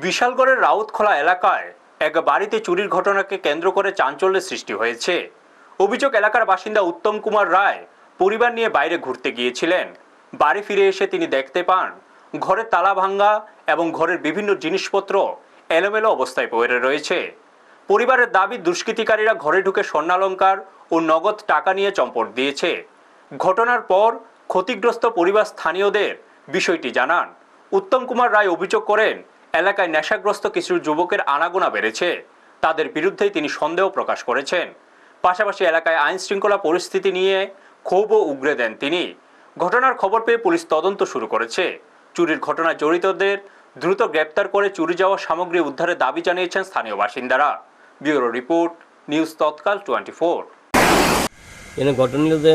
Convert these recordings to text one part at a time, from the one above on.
বিশালগড়ের রাউতখোলা এলাকায় এক বাড়িতে চুরির ঘটনাকে কেন্দ্র করে চাঞ্চল্যের সৃষ্টি হয়েছে। অভিযোগ, এলাকার বাসিন্দা উত্তম কুমার রায় পরিবার নিয়ে বাইরে ঘুরতে গিয়েছিলেন। বাড়ি ফিরে এসে তিনি দেখতে পান ঘরের তালা ভাঙা এবং ঘরের বিভিন্ন জিনিসপত্র এলোমেলো অবস্থায় পড়ে রয়েছে। পরিবারের দাবি, দুষ্কৃতিকারীরা ঘরে ঢুকে স্বর্ণালংকার ও নগদ টাকা নিয়ে চম্পট দিয়েছে। ঘটনার পর ক্ষতিগ্রস্ত পরিবার স্থানীয়দের বিষয়টি জানান। উত্তম কুমার রায় অভিযোগ করেন, এলাকায় নেশাগ্রস্ত কিছু যুবকের আনাগোনা বেড়েছে। তাদের বিরুদ্ধেই তিনি সন্দেহ প্রকাশ করেছেন। পাশাপাশি এলাকায় আইন শৃঙ্খলা পরিস্থিতি নিয়ে ক্ষোভও উগরে দেন তিনি। ঘটনার খবর পেয়ে পুলিশ তদন্ত শুরু করেছে। চুরির ঘটনায় জড়িতদের দ্রুত গ্রেপ্তার করে চুরি যাওয়া সামগ্রী উদ্ধারের দাবি জানিয়েছেন স্থানীয় বাসিন্দারা। ব্যুরো রিপোর্ট, নিউজ তৎকাল 24। ঘটনাতে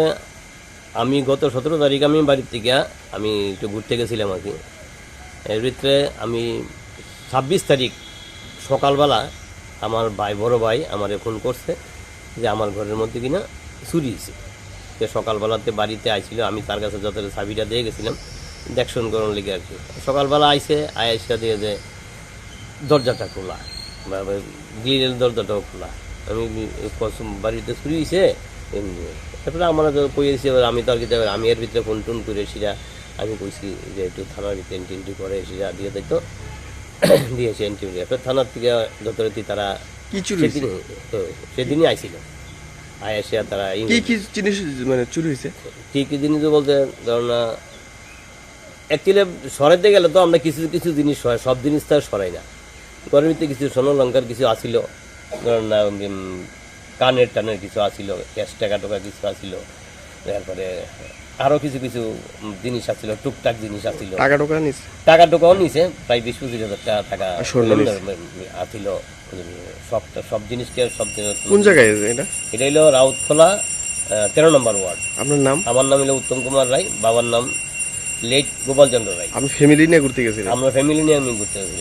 আমি গত 17 তারিখ আমি বাড়ির থেকে আমি একটু ঘুরতে গেছিলাম আর কি। এর ভিতরে আমি 26 তারিখ সকালবেলা আমার বড় ভাই আমারে ফোন করছে যে আমার ঘরের মধ্যে কিনা চুরি হয়েছে। সে সকালবেলাতে বাড়িতে আইছিল, আমি তার কাছে যত চাবিটা দিয়ে গেছিলাম দেখশন করার লিগে আর কি। সকালবেলা আইসা দিয়ে যে দরজাটা খোলা, গ্রিলের দরজাটাও খোলা। আমি বাড়িতে চুরি হয়েছে এমনি। তারপরে আমার কইয়েছি, এবার আমি তো আর কি আমি এর ভিতরে ফোন টোন করে সেটা আমি কইছি যে একটু থানার ভিতরে এন্ট্রি করে সেটা দিয়ে দিত, দিয়েছে এন্ট্রি। এরপর থানার থেকে যথারীতি তারা সেদিনই আইছিল। আইসিয়া তারা কি জিনিস মানে চুরি হয়েছে, কি কি জিনিস বলতে ধর না, অ্যাকচুয়ালি সরাইতে গেলে তো আমরা কিছু কিছু জিনিস সব জিনিস তো আর সরাই না। ঘরের ভিতরে কিছু স্বর্ণালংকার কিছু আসিল, ধর না কানের টানের কিছু আসিল, ক্যাশ টাকা টোকা কিছু আসিল, তারপরে আরও কিছু কিছু জিনিস আসছিল, টুকটাক জিনিস আসছিল। টাকা টোকাও নিছে, প্রায় 20-25 হাজার টাকা আসিল। সব জিনিসকে কোন জায়গায় এটা? এটা হলো রাউতখোলা 13 নম্বর ওয়ার্ড। আপনার নাম? আমার নাম হলো উত্তম কুমার রায়, বাবার নাম লেট গোপালচন্দ্র রায়। আমি ফ্যামিলি নিয়ে ঘুরতে গেছিলাম। আমরা ফ্যামিলি নিয়ে আমি ঘুরতে গেছি।